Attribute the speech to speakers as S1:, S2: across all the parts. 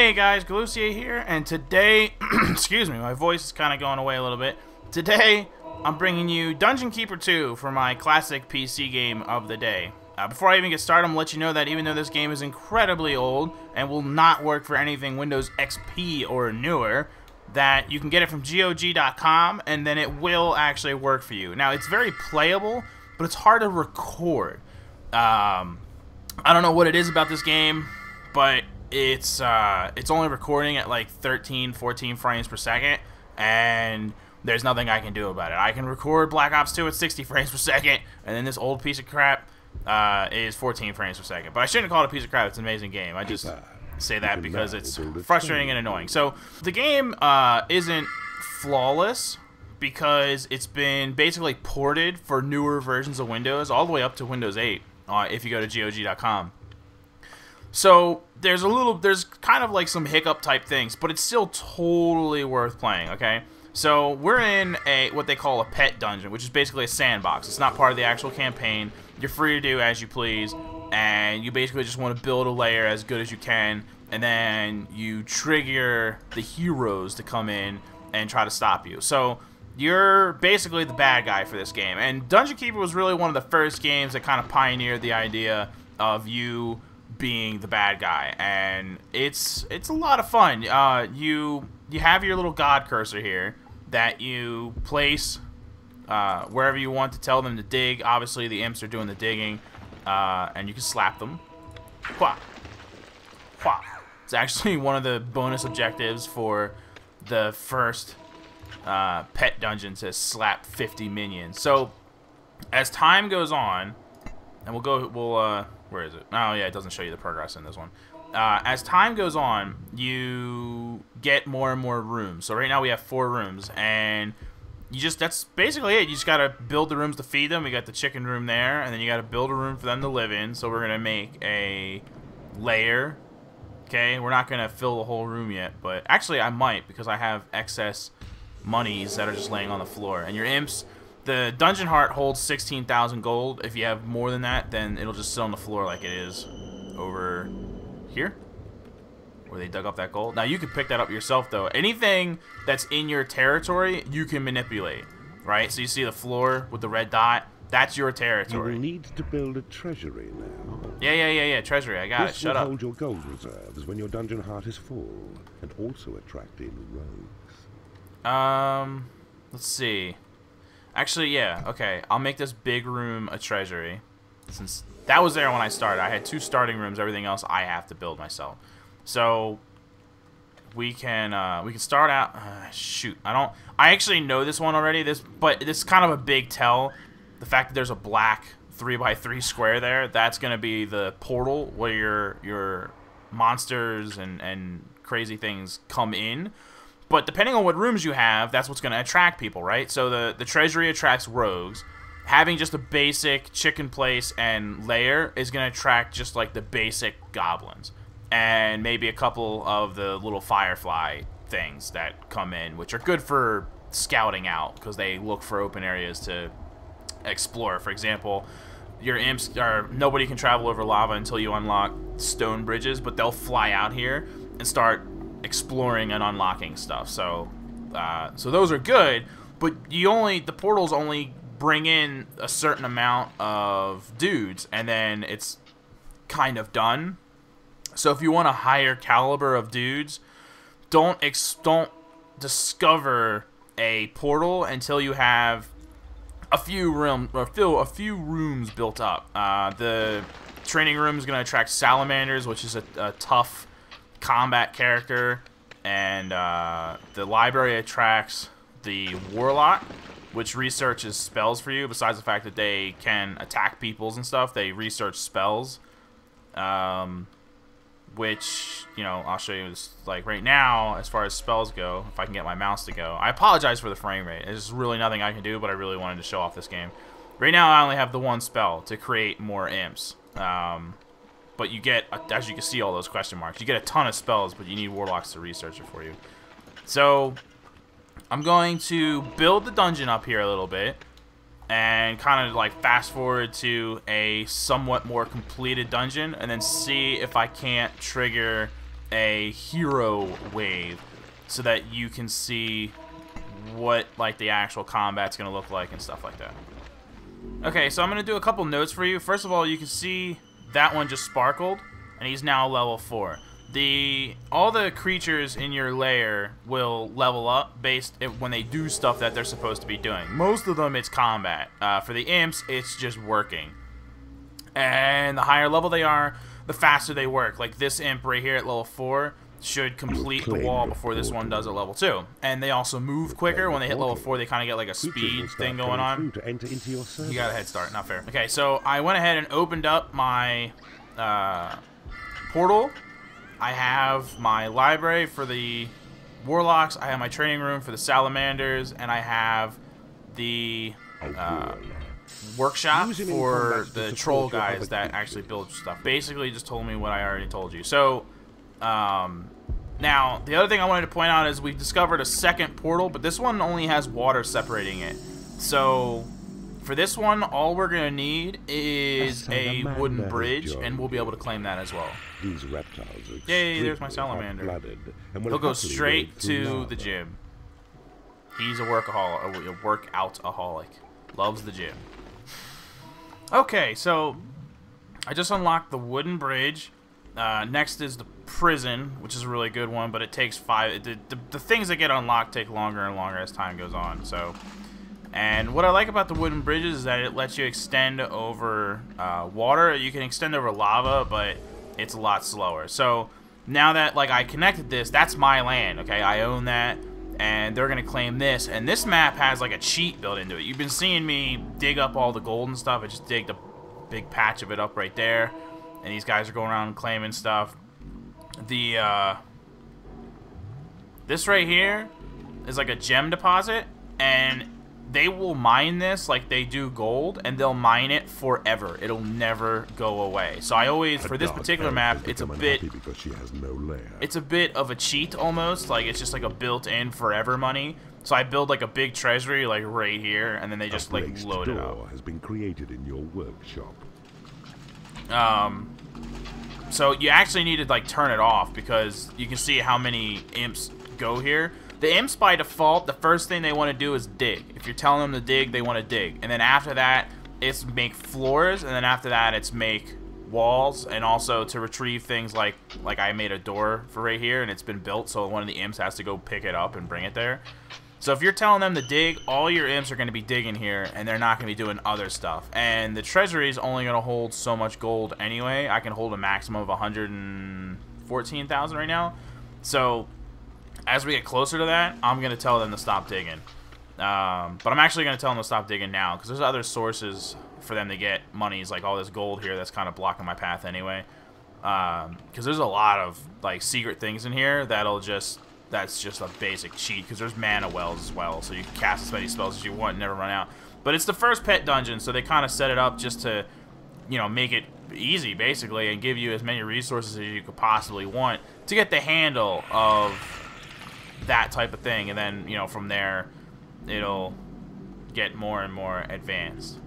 S1: Hey guys, Galucia here, and today, excuse me, my voice is kind of going away a little bit. Today, I'm bringing you Dungeon Keeper 2 for my classic PC game of the day. Before I even get started, I'm going to let you know that even though this game is incredibly old and will not work for anything Windows XP or newer, that you can get it from GOG.com and then it will actually work for you. Now, it's very playable, but it's hard to record. I don't know what it is about this game, but it's only recording at like 13, 14 frames per second, and there's nothing I can do about it. I can record Black Ops 2 at 60 frames per second, and then this old piece of crap is 14 frames per second. But I shouldn't call it a piece of crap. It's an amazing game. I just say that because it's frustrating and annoying. So the game isn't flawless because it's been basically ported for newer versions of Windows all the way up to Windows 8 if you go to GOG.com. So there's kind of like some hiccup type things, but it's still totally worth playing, okay? So we're in what they call a pet dungeon, which is basically a sandbox. It's not part of the actual campaign. You're free to do as you please, and you basically just want to build a layer as good as you can, and then you trigger the heroes to come in and try to stop you. So you're basically the bad guy for this game. And Dungeon Keeper was really one of the first games that kind of pioneered the idea of you being the bad guy, and it's a lot of fun. You have your little god cursor here that you place wherever you want to tell them to dig. Obviously the imps are doing the digging, and you can slap them. Wha! Wha! It's actually one of the bonus objectives for the first pet dungeon, to slap 50 minions. So as time goes on, and we'll where is it? Oh yeah, it doesn't show you the progress in this one. As time goes on, you get more and more rooms. So right now we have 4 rooms, and that's basically it. You just gotta build the rooms to feed them. We got the chicken room there, and then you gotta build a room for them to live in. So we're gonna make a layer. Okay, we're not gonna fill the whole room yet, but actually I might, because I have excess monies that are just laying on the floor. And your imps, the dungeon heart holds 16,000 gold. If you have more than that, then it'll just sit on the floor like it is over here, where they dug up that gold. Now you can pick that up yourself though. Anything that's in your territory, you can manipulate, right? So you see the floor with the red dot, that's your territory.
S2: You will need to build a treasury now.
S1: Yeah, treasury, I got it, shut up.
S2: This will hold your gold reserves when your dungeon heart is full, and also attract in rogues.
S1: Let's see. Actually, yeah, okay. I'll make this big room a treasury, since that was there when I started. I had 2 starting rooms. Everything else I have to build myself. So we can start out. Shoot, I actually know this one already. But this is kind of a big tell. The fact that there's a black 3x3 square there, that's gonna be the portal where your monsters and crazy things come in. But depending on what rooms you have, that's what's going to attract people, right? So the treasury attracts rogues. Having just a basic chicken place and lair is going to attract just like the basic goblins. And maybe a couple of the little firefly things that come in, which are good for scouting out, because they look for open areas to explore. For example, your imps nobody can travel over lava until you unlock stone bridges, but they'll fly out here and start exploring and unlocking stuff. So those are good, but the portals only bring in a certain amount of dudes, and then it's kind of done. So if you want a higher caliber of dudes, don't discover a portal until you have a few rooms built up. The training room is going to attract salamanders, which is a tough combat character, and the library attracts the warlock, which researches spells for you. Besides the fact that they can attack peoples and stuff, they research spells, which, you know, I'll show you this, like right now as far as spells go, if I can get my mouse to go. I apologize for the frame rate. There's really nothing I can do, but I really wanted to show off this game. Right now I only have the 1 spell to create more imps. But you get, as you can see, all those question marks. You get a ton of spells, but you need warlocks to research it for you. So I'm going to build the dungeon up here a little bit, and kind of like fast forward to a somewhat more completed dungeon, and then see if I can't trigger a hero wave so that you can see what like the actual combat's gonna look like and stuff like that. Okay, so I'm gonna do a couple notes for you. First of all, you can see that one just sparkled, and he's now level 4. All the creatures in your lair will level up when they do stuff that they're supposed to be doing. Most of them, it's combat. For the imps, it's just working. And the higher level they are, the faster they work. Like this imp right here at level 4 should complete the wall before this one does at level 2. And they also move quicker. When they hit level 4, they kind of get like a speed thing going on. You got a head start, not fair. Okay, so I went ahead and opened up my portal. I have my library for the warlocks, I have my training room for the salamanders, and I have the workshop for the troll guys that actually build stuff. Basically just told me what I already told you. So now the other thing I wanted to point out is we've discovered a second portal, but this one only has water separating it. So for this one, all we're gonna need is a wooden bridge, and we'll be able to claim that as well.
S2: These reptiles are
S1: yay, there's my salamander. He'll go straight to the gym. He's a workaholic, a workout-aholic. Loves the gym. Okay, so I just unlocked the wooden bridge. Next is the prison, which is a really good one, but it takes 5. The things that get unlocked take longer and longer as time goes on. So, and what I like about the wooden bridges is that it lets you extend over water. You can extend over lava, but it's a lot slower. So now that like I connected this, that's my land. Okay, I own that, and they're gonna claim this. And this map has like a cheat built into it. You've been seeing me dig up all the gold and stuff. I just digged a big patch of it up right there, and these guys are going around claiming stuff. This right here is like a gem deposit, and they will mine this like they do gold, and they'll mine it forever. It'll never go away. So I always, for this particular map, it's a bit of a cheat almost. Like it's just like a built-in forever money. So I build like a big treasury like right here, and then they just like load it up.
S2: Has been created in your workshop.
S1: So you actually need to like turn it off because you can see how many imps go here. The imps, by default, the first thing they want to do is dig. If you're telling them to dig, they want to dig. And then after that, it's make floors. And then after that, it's make walls. And also to retrieve things like I made a door for right here, and it's been built. So one of the imps has to go pick it up and bring it there. So if you're telling them to dig, all your imps are going to be digging here, and they're not going to be doing other stuff. And the treasury is only going to hold so much gold anyway. I can hold a maximum of 114,000 right now. So as we get closer to that, I'm going to tell them to stop digging. But I'm actually going to tell them to stop digging now, because there's other sources for them to get monies, like all this gold here that's kind of blocking my path anyway. Because there's a lot of like secret things in here that'll just... That's just a basic cheat, because there's mana wells as well, so you can cast as many spells as you want and never run out. But it's the first pet dungeon, so they kind of set it up just to, you know, make it easy, basically, and give you as many resources as you could possibly want to get the handle of that type of thing. And then, you know, from there, it'll get more and more advanced.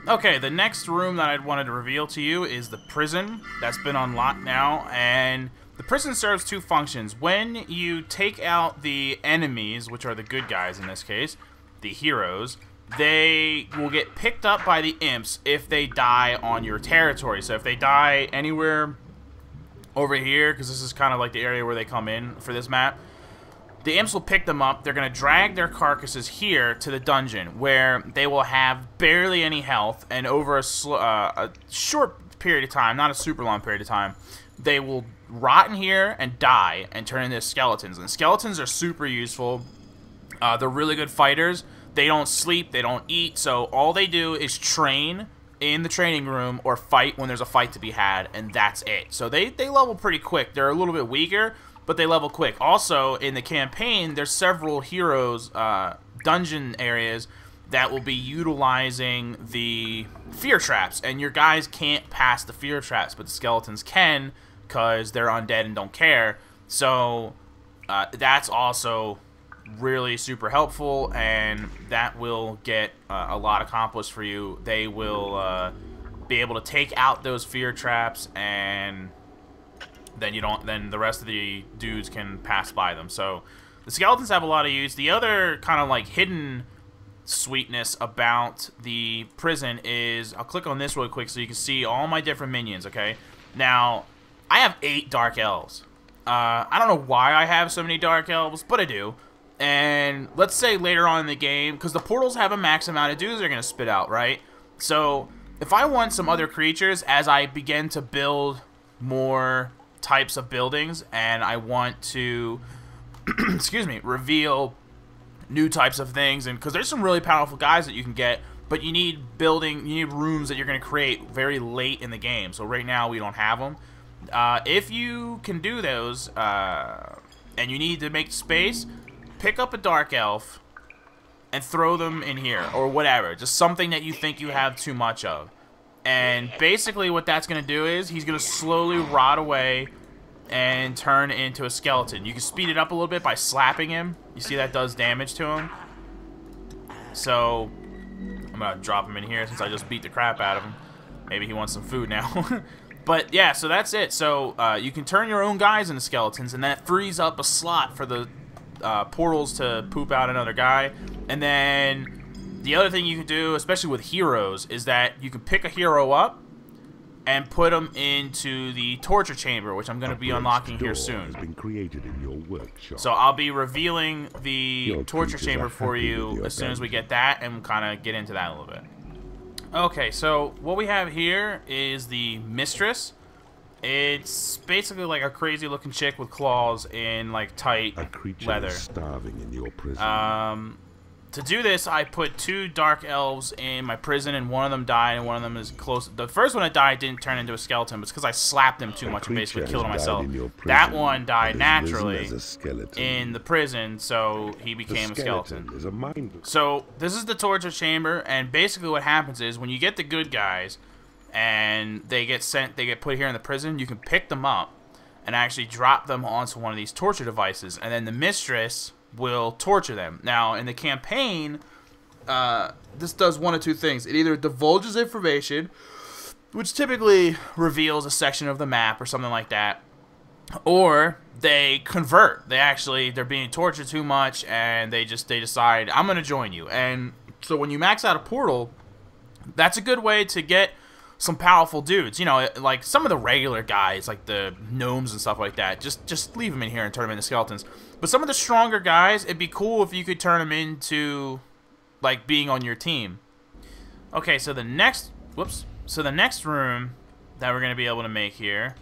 S1: Okay, the next room that I wanted to reveal to you is the prison. That's been unlocked now, and... the prison serves two functions. When you take out the enemies, which are the good guys in this case, the heroes, they will get picked up by the imps if they die on your territory. So if they die anywhere over here, because this is kind of like the area where they come in for this map, the imps will pick them up. They're going to drag their carcasses here to the dungeon, where they will have barely any health, and over a short period of time, not a super long period of time, they will rot in here and die and turn into skeletons. And skeletons are super useful. They're really good fighters. They don't sleep, they don't eat, so all they do is train in the training room or fight when there's a fight to be had, and that's it. So they level pretty quick. They're a little bit weaker, but they level quick. Also, in the campaign, there's several heroes, dungeon areas that will be utilizing the fear traps, and your guys can't pass the fear traps, but the skeletons can, because they're undead and don't care. So that's also really super helpful, and that will get a lot accomplished for you. They will be able to take out those fear traps, and then then the rest of the dudes can pass by them. So the skeletons have a lot of use. The other kind of like hidden sweetness about the prison is, I'll click on this real quick so you can see all my different minions. Okay, now I have 8 dark elves. I don't know why I have so many dark elves, but I do. And let's say later on in the game, because the portals have a max amount of dudes they're going to spit out, right? So if I want some other creatures as I begin to build more types of buildings, and I want to, excuse me, reveal new types of things, and because there's some really powerful guys that you can get, but you need rooms that you're going to create very late in the game. So right now we don't have them. If you can do those, and you need to make space, pick up a dark elf and throw them in here, or whatever. Just something that you think you have too much of. And basically what that's going to do is, he's going to slowly rot away and turn into a skeleton. You can speed it up a little bit by slapping him. You see that does damage to him. So I'm going to drop him in here since I just beat the crap out of him. Maybe he wants some food now. But yeah, so that's it. So you can turn your own guys into skeletons, and that frees up a slot for the portals to poop out another guy. And then the other thing you can do, especially with heroes, is that you can pick a hero up and put them into the torture chamber, which I'm going to be unlocking here soon.
S2: Has been created in your workshop.
S1: So I'll be revealing the torture chamber for you as soon as we get that, and we'll kind of get into that a little bit. Okay, so what we have here is the Mistress. It's basically like a crazy looking chick with claws in like tight leather.
S2: Starving in your prison.
S1: To do this, I put 2 dark elves in my prison, and one of them died, and one of them is close. The first one that died didn't turn into a skeleton, but it's because I slapped him too much and basically killed him myself. That one died naturally in the prison, so he became a skeleton. So this is the torture chamber, and basically what happens is when you get the good guys and they get put here in the prison, you can pick them up and actually drop them onto one of these torture devices, and then the Mistress will torture them. Now, in the campaign, this does one of 2 things. It either divulges information, which typically reveals a section of the map or something like that, or they convert. They're being tortured too much, and they decide, I'm going to join you. And so when you max out a portal, that's a good way to get some powerful dudes. You know, like some of the regular guys, like the gnomes and stuff like that, just leave them in here and turn them into skeletons. But some of the stronger guys, it'd be cool if you could turn them into, like, being on your team. Okay, so the next room that we're going to be able to make here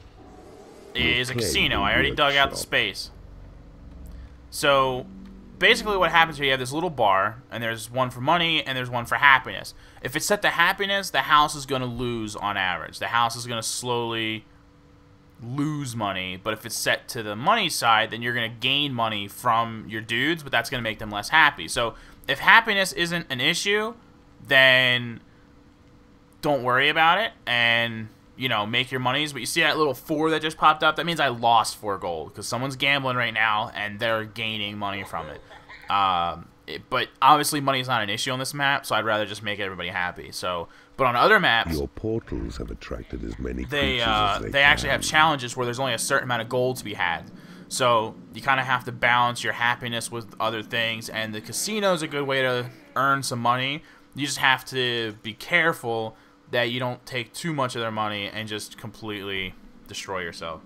S1: is a casino. I already dug out the space. So basically what happens here, you have this little bar, and there's one for money, and there's one for happiness. If it's set to happiness, the house is going to lose on average. The house is going to slowly lose money, but if it's set to the money side, then you're going to gain money from your dudes, but that's going to make them less happy. So if happiness isn't an issue, then don't worry about it, and, you know, make your monies. But you see that little 4 that just popped up? That means I lost 4 gold, because someone's gambling right now, and they're gaining money from it. But obviously money is not an issue on this map, so I'd rather just make everybody happy. So, but on other maps,
S2: your portals have attracted as many
S1: they actually have challenges where there's only a certain amount of gold to be had. So you kind of have to balance your happiness with other things, and the casino is a good way to earn some money. You just have to be careful that you don't take too much of their money and just completely destroy yourself.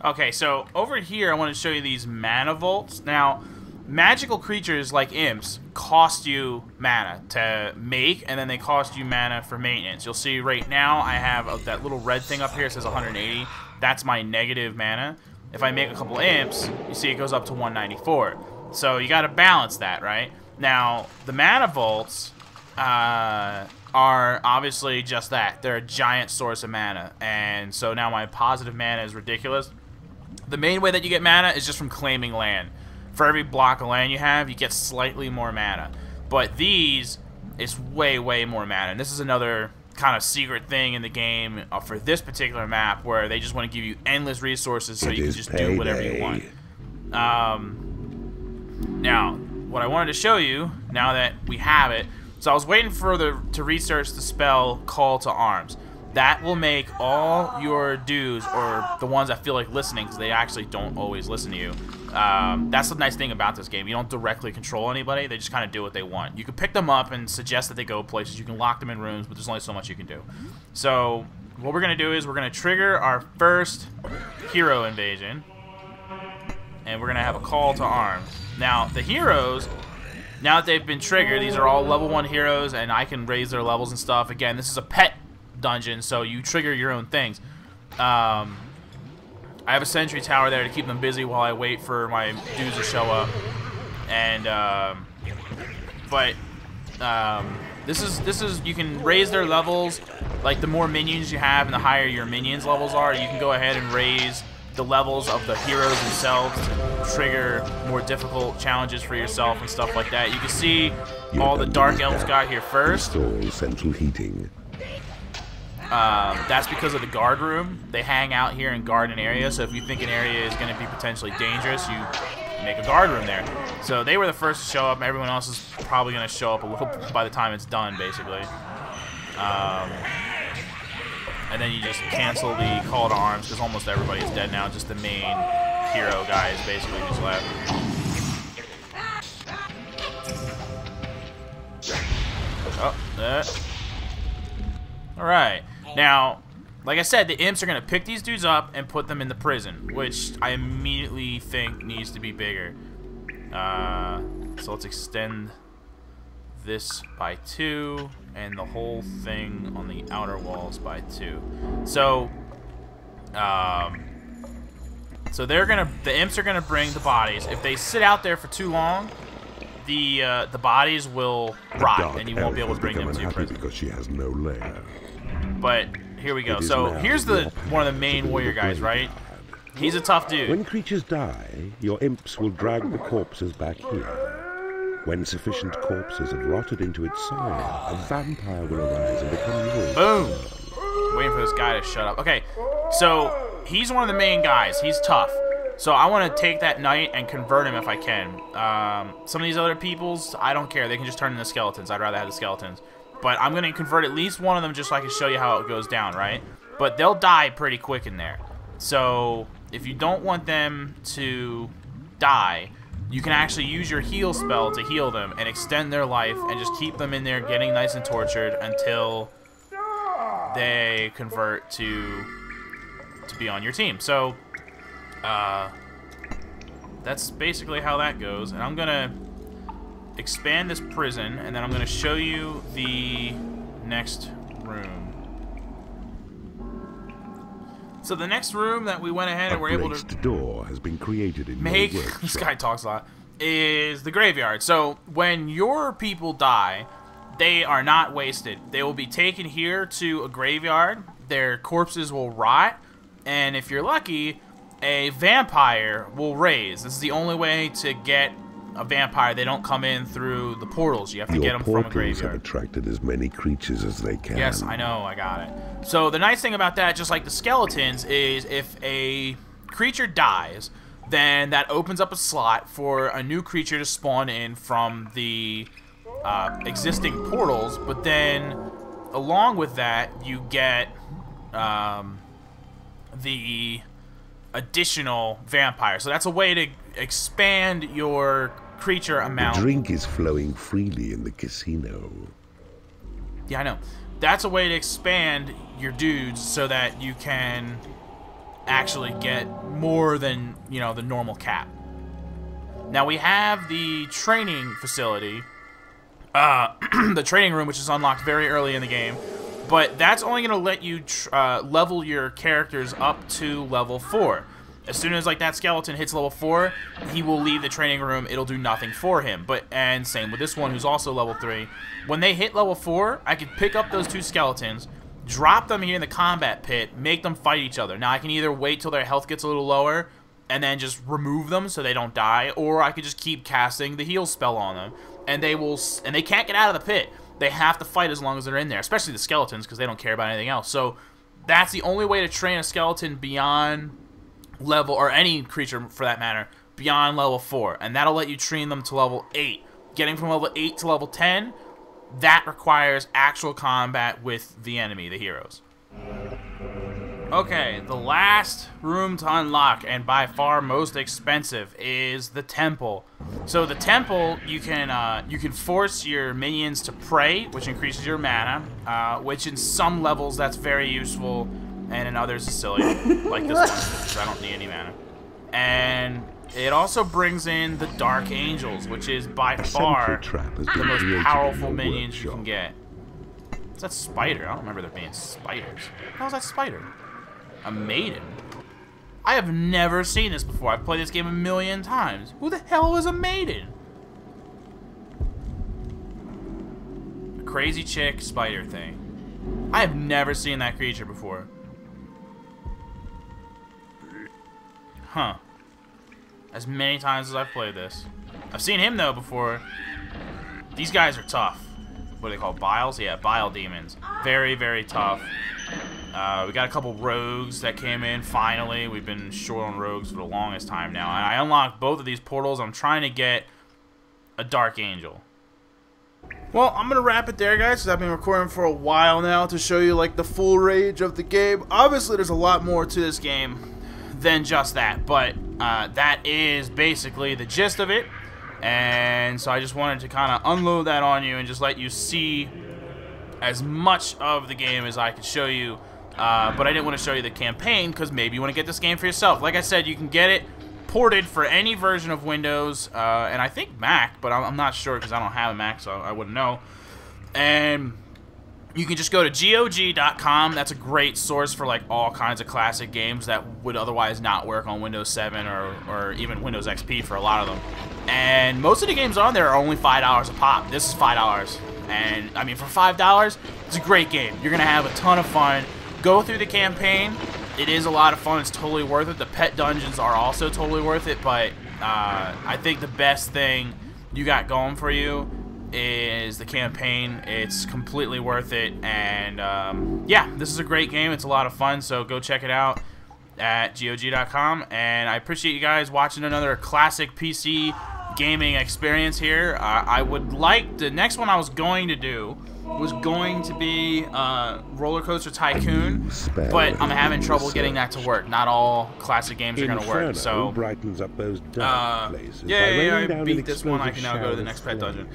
S1: Okay, so over here I want to show you these mana vaults. Now, magical creatures like imps cost you mana to make, and then they cost you mana for maintenance. You'll see right now I have that little red thing up here. It says 180. That's my negative mana. If I make a couple imps, you see it goes up to 194. So you got to balance that, right? Now, the mana vaults are obviously just that. They're a giant source of mana, and so now my positive mana is ridiculous. The main way that you get mana is just from claiming land. For every block of land you have, you get slightly more mana. But these, it's way, way more mana. And this is another kind of secret thing in the game for this particular map, where they just want to give you endless resources so you can just do whatever you want. Now, what I wanted to show you, now that we have it, so I was waiting for to research the spell Call to Arms. that will make all your dudes, or the ones that feel like listening, because they actually don't always listen to you. That's the nice thing about this game. You don't directly control anybody. They just kind of do what they want. You can pick them up and suggest that they go places. You can lock them in rooms, but there's only so much you can do. So what we're going to do is we're going to trigger our first hero invasion, and we're going to have a call to arms. Now, the heroes, now that they've been triggered, these are all level 1 heroes, and I can raise their levels and stuff. Again, this is a pet dungeon, so you trigger your own things. I have a sentry tower there to keep them busy while I wait for my dudes to show up. And this is you can raise their levels. Like, the more minions you have and the higher your minions levels are, you can go ahead and raise the levels of the heroes themselves to trigger more difficult challenges for yourself and stuff like that. You can see all the dark elves got here first.
S2: Install central heating.
S1: That's because of the guard room. They hang out here and guard an area, so if you think an area is going to be potentially dangerous, you make a guard room there. So they were the first to show up, and everyone else is probably going to show up a little by the time it's done, basically. And then you just cancel the call to arms, because almost everybody is dead now. Just the main hero guy is basically who's left. Oh, that. Alright. Now, like I said, the imps are going to pick these dudes up and put them in the prison, which I immediately think needs to be bigger. So let's extend this by 2, and the whole thing on the outer walls by 2. So, the imps are gonna bring the bodies. If they sit out there for too long, the bodies will rot, and you won't be able to bring them to your prison.
S2: Because she has no lair.
S1: But here we go. So here's one of the main warrior guys, right? He's a tough dude.
S2: When creatures die, your imps will drag the corpses back here. When sufficient corpses have rotted into its soil, a vampire will arise and become yours.
S1: Boom! Waiting for this guy to shut up. Okay, so he's one of the main guys. He's tough. So I want to take that knight and convert him if I can. Some of these other peoples, I don't care. They can just turn into skeletons. I'd rather have the skeletons. But I'm going to convert at least one of them just so I can show you how it goes down, right? But they'll die pretty quick in there. So if you don't want them to die, you can actually use your heal spell to heal them and extend their life and just keep them in there getting nice and tortured until they convert to be on your team. So that's basically how that goes. And I'm gonna expand this prison, and then I'm gonna show you the next room. So the next room that we went ahead and were able to
S2: door has been created in
S1: make, this guy talks a lot, is the graveyard. So when your people die, they are not wasted. They will be taken here to a graveyard. Their corpses will rot, and if you're lucky, a vampire will raise. This is the only way to get a vampire. They don't come in through the portals. You have to get them from a graveyard.
S2: Have attracted as many creatures as they can.
S1: Yes, I know. I got it. So the nice thing about that, just like the skeletons, is if a creature dies, then that opens up a slot for a new creature to spawn in from the existing portals. But then, along with that, you get the additional vampire. So that's a way to expand your creature amount.
S2: The drink is flowing freely in the casino.
S1: Yeah, I know. That's a way to expand your dudes so that you can actually get more than, you know, the normal cap. Now we have the training facility, the training room, which is unlocked very early in the game, but that's only going to let you level your characters up to level 4. As soon as, like, that skeleton hits level 4, he will leave the training room. It'll do nothing for him. And same with this one, who's also level 3. When they hit level 4, I can pick up those 2 skeletons, drop them here in the combat pit, make them fight each other. Now, I can either wait till their health gets a little lower and then just remove them so they don't die, or I could just keep casting the heal spell on them, and they can't get out of the pit. They have to fight as long as they're in there, especially the skeletons, because they don't care about anything else. So that's the only way to train a skeleton beyond level, or any creature for that matter, beyond level 4, and that'll let you train them to level 8. Getting from level 8 to level 10, that requires actual combat with the enemy, the heroes. Okay, the last room to unlock, and by far most expensive, is the temple. So the temple, you can force your minions to pray, which increases your mana, which in some levels that's very useful, and in others is silly, like this one, because I don't need any mana. And it also brings in the Dark Angels, which is by far the most powerful minions you can get. Is that spider? I don't remember there being spiders. How is that spider? A maiden? I have never seen this before. I've played this game 1,000,000 times. Who the hell is a maiden? A crazy chick spider thing. I have never seen that creature before. Huh. As many times as I've played this. I've seen him though before. These guys are tough. What are they called? Biles? Yeah, bile demons. Very, very tough. We got a couple rogues that came in finally. We've been short on rogues for the longest time now. And I unlocked both of these portals. I'm trying to get a Dark Angel. Well, I'm going to wrap it there, guys, because I've been recording for a while now to show you, like, the full range of the game. Obviously, there's a lot more to this game than just that, but that is basically the gist of it. And so I just wanted to kind of unload that on you and just let you see as much of the game as I could show you. But I didn't want to show you the campaign because maybe you want to get this game for yourself. Like I said, you can get it ported for any version of Windows, and I think Mac, but I'm not sure because I don't have a Mac, so I wouldn't know. And you can just go to GOG.com. That's a great source for like all kinds of classic games that would otherwise not work on Windows 7 or even Windows XP for a lot of them. And most of the games on there are only $5 a pop. This is $5. And, I mean, for $5, it's a great game. You're going to have a ton of fun. Go through the campaign. It is a lot of fun. It's totally worth it. The pet dungeons are also totally worth it. But I think the best thing you got going for you is the campaign. It's completely worth it. And, yeah, this is a great game. It's a lot of fun. So go check it out at GOG.com. And I appreciate you guys watching another classic PC gaming experience here. I would like the next one I was going to do was going to be Roller Coaster Tycoon, but I'm having trouble getting that to work. Not all classic games are going to work. So
S2: brightens up those dark places
S1: yeah, I beat this one. I can now go to the next pet dungeon.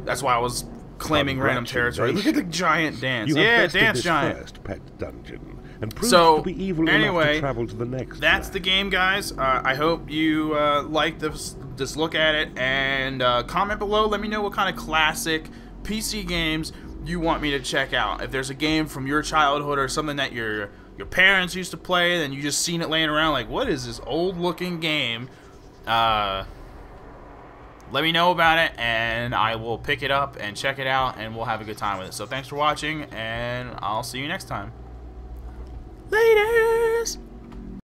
S1: That's why I was claiming random territory. Look at the giant dance. Yeah, dance giant.
S2: First pet dungeon. And
S1: so,
S2: to be evil
S1: anyway,
S2: to travel to the next
S1: that's the game, guys. I hope you like this look at it, and comment below. Let me know what kind of classic PC games you want me to check out. If there's a game from your childhood or something that your parents used to play, and you just seen it laying around, like, what is this old-looking game? Let me know about it, and I will pick it up and check it out, and we'll have a good time with it. So thanks for watching, and I'll see you next time. Laters!